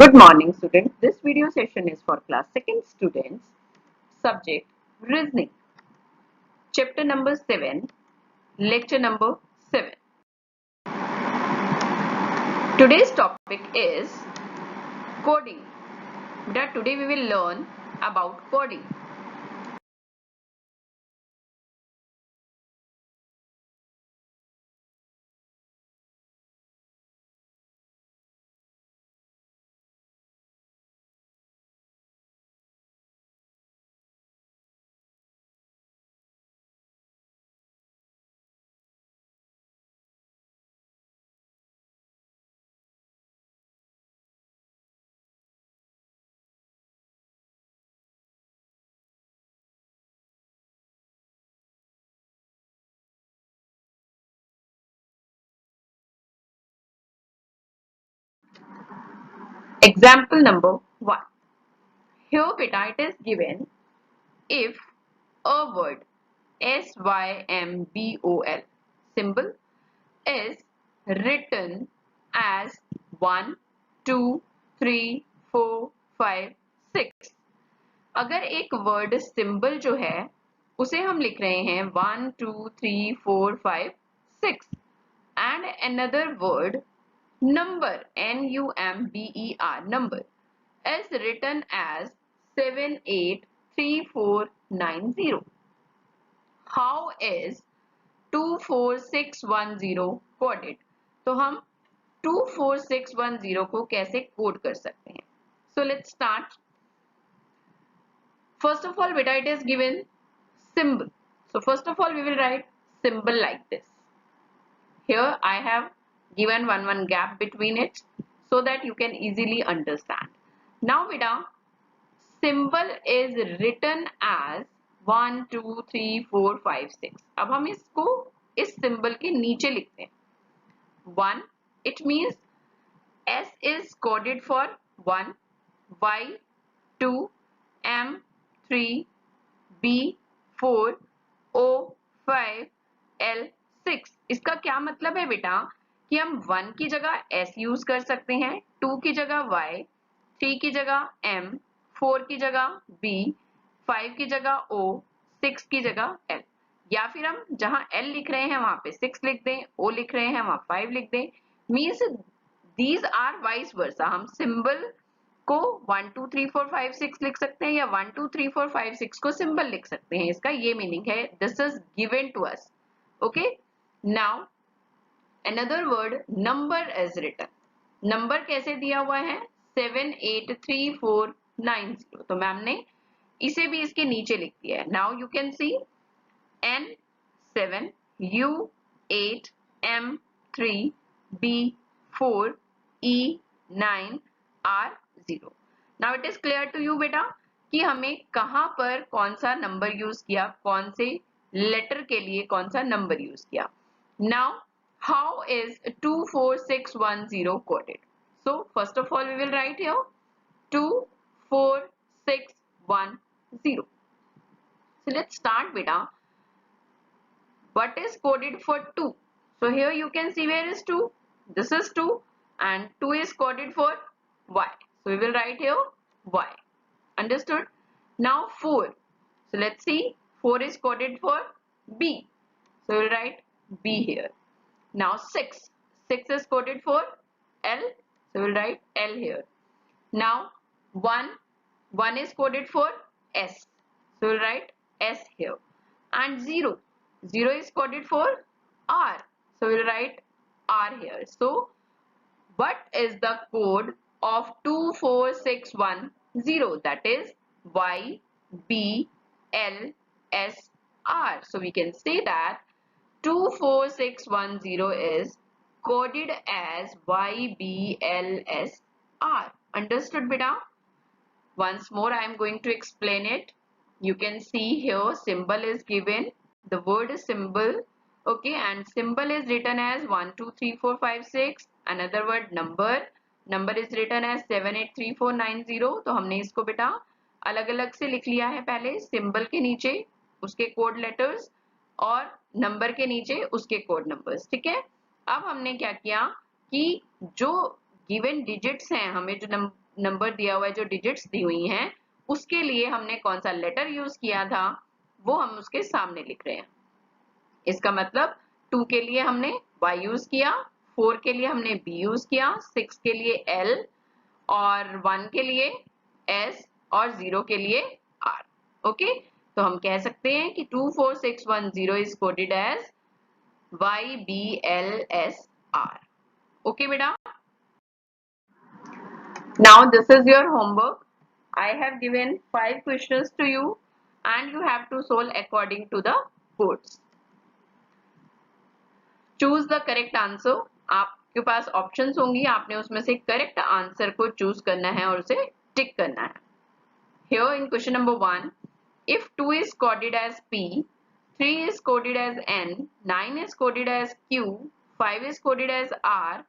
Good morning, students. This video session is for class 2nd students. Subject Reasoning. Chapter number 7, lecture number 7. Today's topic is coding. Today we will learn about coding. Example number 1. Here beta it is given if a word symbol symbol is written as 1, 2, 3, 4, 5, 6. अगर एक word symbol जो है उसे हम लिख रहे हैं 1, 2, 3, 4, 5, 6 and another word number number number is written as 783490. How is 24610 coded? तो हम 24610 को कैसे कोड कर सकते हैं? So let's start. First of all, beta, it is given symbol. So first of all, we will write symbol like this. Here I have given one gap between it so that you can easily understand. Now beta, symbol is written as 1, 2, 3, 4, 5, 6. अब हम इसको इस symbol के नीचे लिखते हैं. 1, it means S is coded for 1, Y 2, M 3, B 4, O 5, L 6. इसका क्या मतलब है बेटा कि हम 1 की जगह S यूज कर सकते हैं, 2 की जगह Y, 3 की जगह M, 4 की जगह B, 5 की जगह O, 6 की जगह L. या फिर हम जहां L लिख रहे हैं वहां पे 6 लिख दें, O लिख रहे हैं वहां 5 लिख दें. Means these are vice versa. हम सिंबल को 1 2 3 4 5 6 लिख सकते हैं या 1 2 3 4 5 6 को सिंबल लिख सकते हैं. इसका ये मीनिंग है. This is given to us. Okay. Now another word number is written. Number कैसे दिया हुआ है? 783490. तो मैम ने इसे भी इसके नीचे लिख दिया है. Now you can see N7, U8, M3, B4, E9, R0. Now it is clear to you बेटा कि हमें कहां पर कौन सा नंबर यूज किया, कौन से लेटर के लिए कौन सा नंबर यूज किया. Now how is 24610 coded? So first of all we will write here 24610. So let's start beta. What is coded for 2? So here you can see where is 2. This is 2 and 2 is coded for Y. So we will write here Y. Understood? Now 4. So let's see. 4 is coded for B. So we will write B here. Now 6. 6 is coded for L. So we will write L here. Now 1. 1 is coded for S. So we will write S here. And 0. 0 is coded for R. So we will write R here. So what is the code of 24610? That is Y, B, L, S, R. So we can say that 24610 is coded as Y, B, L, S, R. Understood beta? Once more I am going to explain it. You can see here symbol is given. The word is symbol. Okay, and symbol is written as 1 2 3 4 5 6. Another word number. Number is written as 783490. तो हमने इसको बेटा अलग अलग से लिख लिया है. पहले symbol के नीचे उसके कोड लेटर्स और नंबर के नीचे उसके कोड नंबर्स. ठीक है. अब हमने क्या किया कि जो गिवन डिजिट्स हैं, हमें जो नंबर दिया हुआ है, जो डिजिट्स दी हुई हैं, उसके लिए हमने कौन सा लेटर यूज किया था वो हम उसके सामने लिख रहे हैं। इसका मतलब 2 के लिए हमने y यूज किया, 4 के लिए हमने b यूज किया, 6 के लिए l, और 1 के लिए s, और 0 के लिए r। ओके, तो हम कह सकते हैं कि 24610 is coded as YBLSR। Okay बेटा, now this is your homework. I have given 5 questions to you and you have to solve according to the codes. Choose the correct answer. आपके पास options होंगी, आपने उसमें से करेक्ट आंसर को choose करना है और उसे टिक करना है। Here in question number 1, if 2 is coded as P, 3 is coded as N, 9 is coded as Q, 5 is coded as R,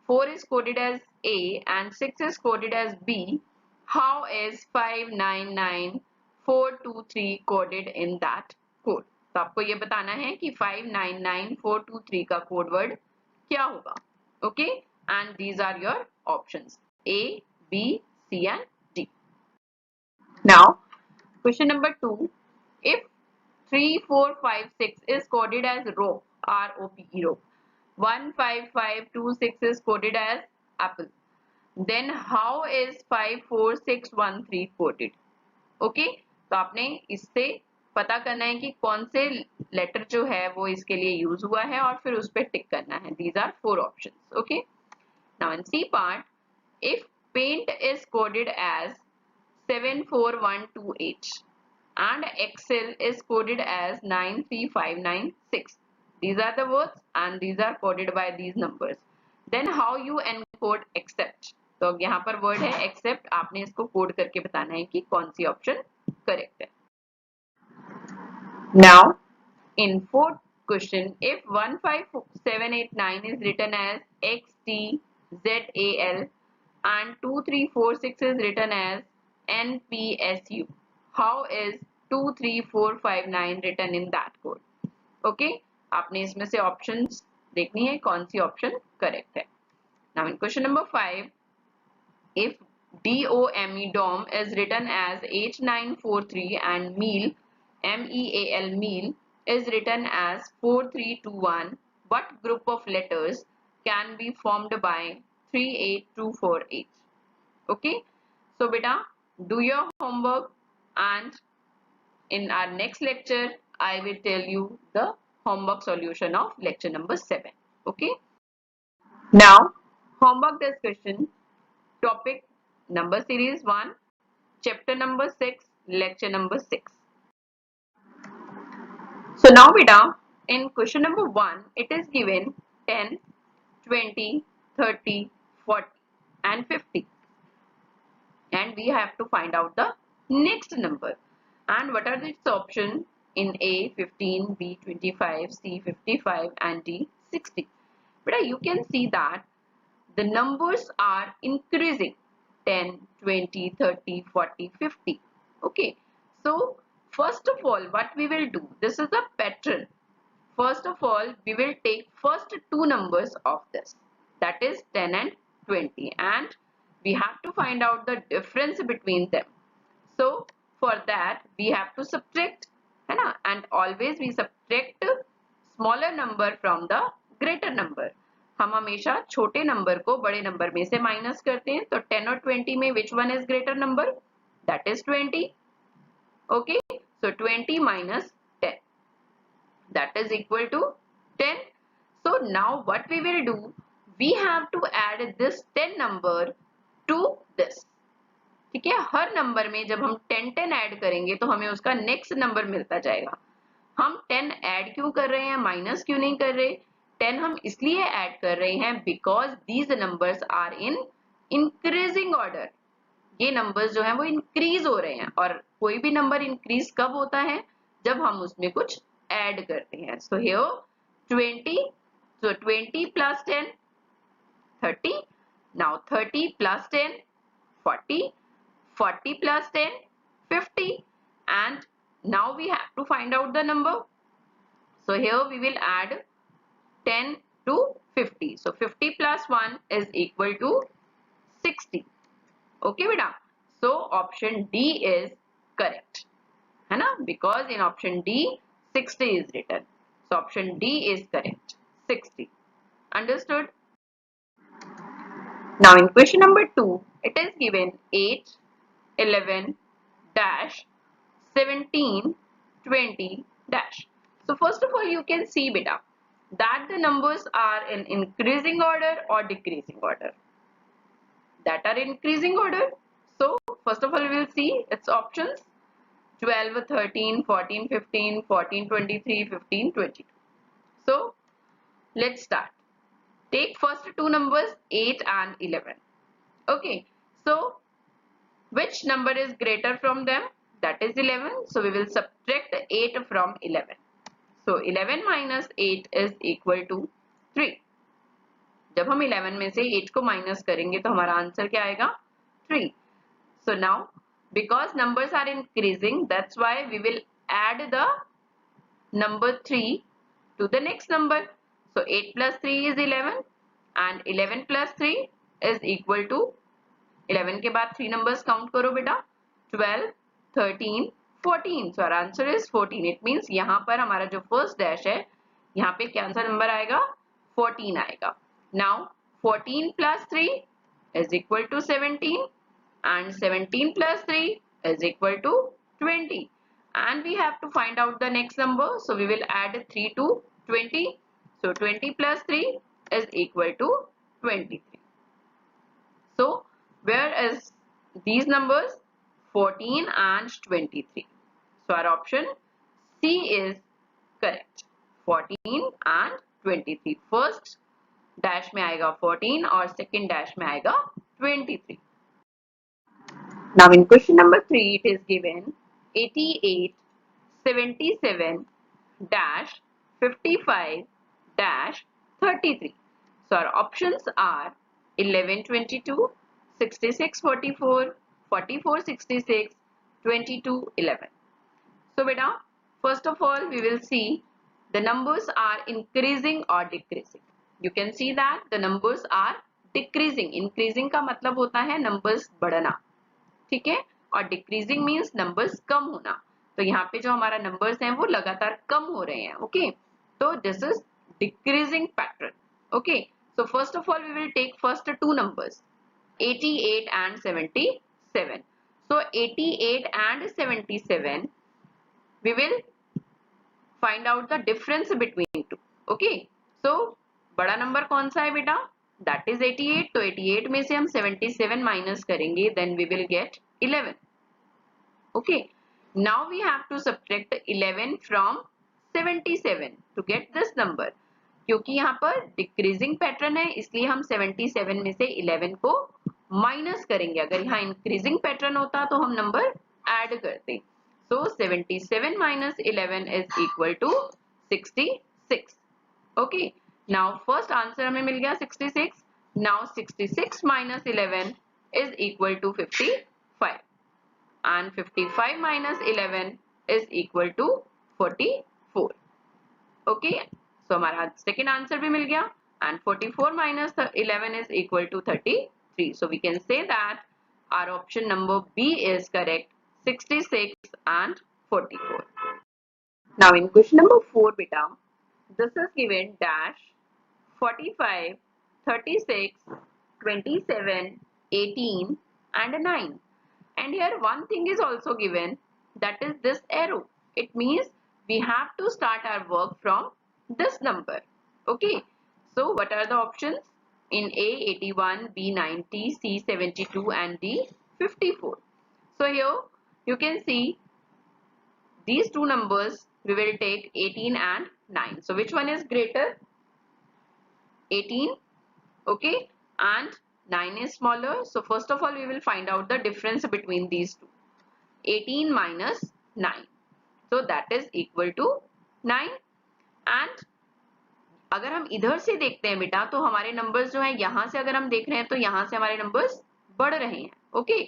4 is coded as A, and 6 is coded as B, how is 599423 coded in that code? तो आपको ये बताना है कि 599423 का code word क्या होगा। Okay, and these are your options A, B, C and D. Now question number 2, if 3, 4, 5, 6 is coded as rope, R-O-P-E, rope, 1, 5, 5, 2, 6 is coded as apple, then how is 5, 4, 6, 1, 3 coded? Okay, तो आपने इससे पता करना है कि कौन से लेटर जो है वो इसके लिए यूज हुआ है और फिर उस पर टिक करना है। These are 4 options. Okay, now in C part, if paint is coded as 74128 and Excel is coded as 93596. These are the words and these are coded by these numbers. Then how you encode except? तो अब यहाँ पर word है except, आपने इसको code करके बताना है कि कौन सी ऑप्शन करेक्ट है। Now in fourth question, if 15789 is written as XTZAL and 2346 is written as NPSU, how is 23459 written in that code? Okay, आपने इसमें से ऑप्शंस देखनी है कौन सी ऑप्शन करेक्ट है। Now in question number 5, if DOME is written as H943 and MEAL meal is written as 4321, what group of letters can be formed by 38248? Okay, so beta, do your homework and in our next lecture I will tell you the homework solution of lecture number 7. Okay, now homework discussion, topic number series 1, chapter number 6, lecture number 6. So now beta, in question number 1 it is given 10, 20, 30, 40 and 50 and we have to find out the next number. And what are its options? In A 15, B 25, C 55 and D 60. But you can see that the numbers are increasing 10, 20, 30, 40, 50. Okay, so first of all what we will do, this is a pattern. First of all we will take first two numbers of this, that is 10 and 20, and we have to find out the difference between them. So for that we have to subtract, है ना, and always we subtract smaller number from the greater number. हम हमेशा छोटे number को बड़े number में से minus करते हैं। तो 10 और 20 में which one is greater number? That is 20. Okay, so 20 minus 10, that is equal to 10. So now what we will do, we have to add this 10 number to this. ठीक है, हर नंबर में जब हम 10 ऐड करेंगे तो हमें उसका नेक्स्ट नंबर मिलता जाएगा। हम 10 ऐड क्यों कर रहे हैं, माइनस क्यों नहीं कर रहे? 10 हम इसलिए ऐड कर रहे हैं because these numbers are in increasing order. ये नंबर्स जो हैं वो इंक्रीज हो रहे हैं, और कोई भी नंबर इंक्रीज कब होता है, जब हम उसमें कुछ ऐड करते हैं। So here 20, so 20 plus 10 30, now 30 plus 10 40, 40 plus 10 50, and now we have to find out the number. So here we will add 10 to 50. So 50 plus 1 is equal to 60. Okay beta, so option D is correct है ना, because in option D 60 is written, so option D is correct, 60. Understood? Now in question number 2, it is given 8, 11, dash, 17, 20, dash. So first of all you can see beta that the numbers are in increasing order or decreasing order. That are increasing order. So first of all we will see its options: 12, 13, 14, 15, 14, 23, 15, 22. So let's start. Take first two numbers 8 and 11. Okay, so which number is greater from them? That is 11. So we will subtract 8 from 11. So 11 minus 8 is equal to 3. जब हम 11 में से 8 को minus करेंगे तो हमारा answer क्या आएगा? 3. So now because numbers are increasing, that's why we will add the number 3 to the next number. So 8 plus 3 is 11 and 11 plus 3 is equal to 11 के बाद 3 numbers count करो बेटा, 12, 13, 14. So our answer is 14. It means यहाँ पर हमारा जो first dash है, यहाँ पे क्या आंसर नंबर आएगा? 14 आएगा. Now 14 plus 3 is equal to 17 and 17 plus 3 is equal to 20. And we have to find out the next number. So we will add 3 to 20. So 20 plus 3 is equal to 23. So where is these numbers? 14 and 23. So our option C is correct. 14 and 23. First dash में आएगा 14 और second dash में आएगा 23. Now in question number 3 it is given 88, 77, dash, 55, dash, 33. So our options are 11, 22, 66, 44, 44, 66, 22, 11. So beta, first of all we will see the numbers are increasing or decreasing. You can see that the numbers are decreasing. Increasing का मतलब होता है numbers बढ़ना, ठीक है, और decreasing means numbers कम होना. तो यहाँ पे जो हमारा numbers हैं वो लगातार कम हो रहे हैं. ओके, तो this is decreasing pattern. Okay, so first of all we will take first two numbers 88 and 77. So 88 and 77 we will find out the difference between two. Okay, so बड़ा नंबर कौन सा है बेटा? That is 88. तो 88 में से हम 77 minus करेंगे, then we will get 11. Okay, now we have to subtract 11 from 77 to get this number. क्योंकि यहाँ पर decreasing pattern है इसलिए हम 77 में से 11 को माइनस करेंगे. अगर यहाँ increasing pattern होता तो हम नंबर ऐड करते. So 77 minus 11 is equal to 66. Okay, now first answer हमें मिल गया 66. Now 66 minus 11 is equal to 55 and 55 minus 11 is equal to 44. Okay, so हमारा second answer भी मिल गया and 44 minus 11 is equal to 33. So we can say that our option number B is correct, 66 and 44. Now in question number 4 beta, this is given dash, 45, 36, 27, 18 and 9. And here one thing is also given, that is this arrow. It means we have to start our work from this number. Okay, so what are the options? In A 81, B 90, C 72 and D 54. So here you can see these two numbers we will take 18 and 9. So which one is greater? 18. Okay, and 9 is smaller. So first of all we will find out the difference between these two. 18 minus 9. So that is equal to 9. And अगर हम इधर से देखते हैं बेटा तो हमारे numbers जो हैं यहाँ से अगर हम देख रहे हैं तो यहाँ से हमारे नंबर्स बढ़ रहे हैं. Okay,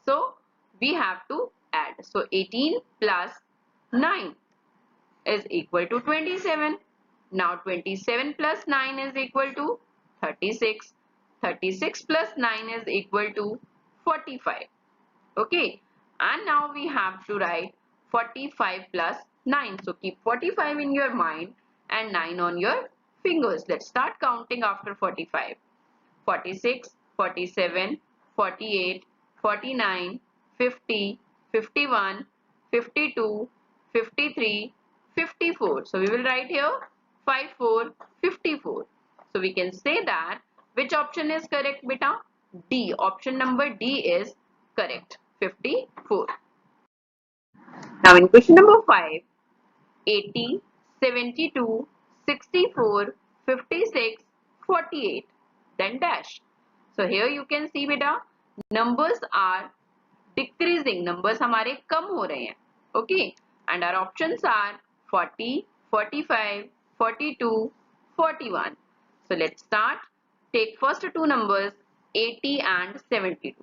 so we have to add. So 18 plus 9 is equal to 27. Now 27 plus 9 is equal to 36. 36 plus 9 is equal to 45. Okay, and now we have to write 45 plus 9. So keep 45 in your mind and 9 on your fingers. Let's start counting after 45. 46, 47, 48, 49, 50, 51, 52, 53, 54. So we will write here 54, 54. So we can say that which option is correct, beta? D. Option number D is correct. 54. Now in question number 5, 80, 72, 64, 56, 48, then dash. So here you can see beta, numbers are decreasing. Numbers हमारे कम हो रहे हैं. Okay, and our options are 40, 45, 42, 41. So let's start. Take first two numbers 80 and 72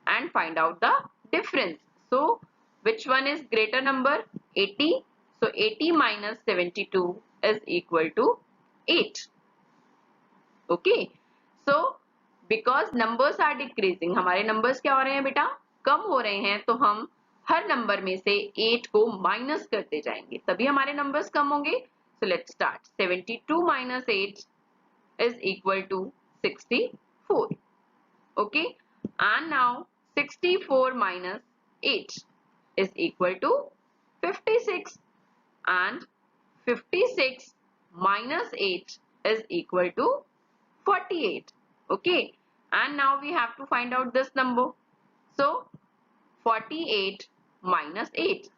and find out the difference. So which one is greater number? 80. So 80 minus 72 is equal to 8. Okay. So because numbers are decreasing, हमारे numbers क्या हो रहे हैं बेटा? कम हो रहे हैं, तो हम हर number में से 8 को minus करते जाएंगे, तभी हमारे numbers कम होंगे. So let's start. 72 minus 8 is equal to 64. Okay. And now 64 minus 8 is equal to 56. And 56 minus 8 is equal to 48. Okay. And now we have to find out this number. So 48 minus 8.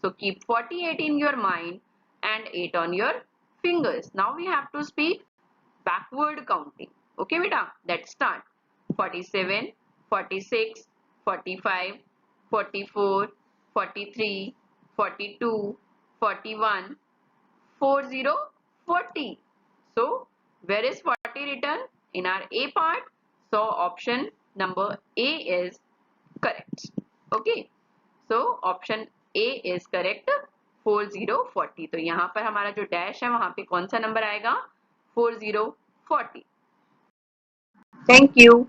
So keep 48 in your mind and 8 on your fingers. Now we have to speak backward counting. Okay beta, let's start. 47, 46, 45, 44, 43, 42, 41, 40, 40. So where is 40 written? In our A part. So option number A is correct. Okay. So option A is correct. 40, 40. तो यहाँ पर हमारा जो dash है वहाँ पे कौन सा नंबर आएगा? 40, 40. Thank you.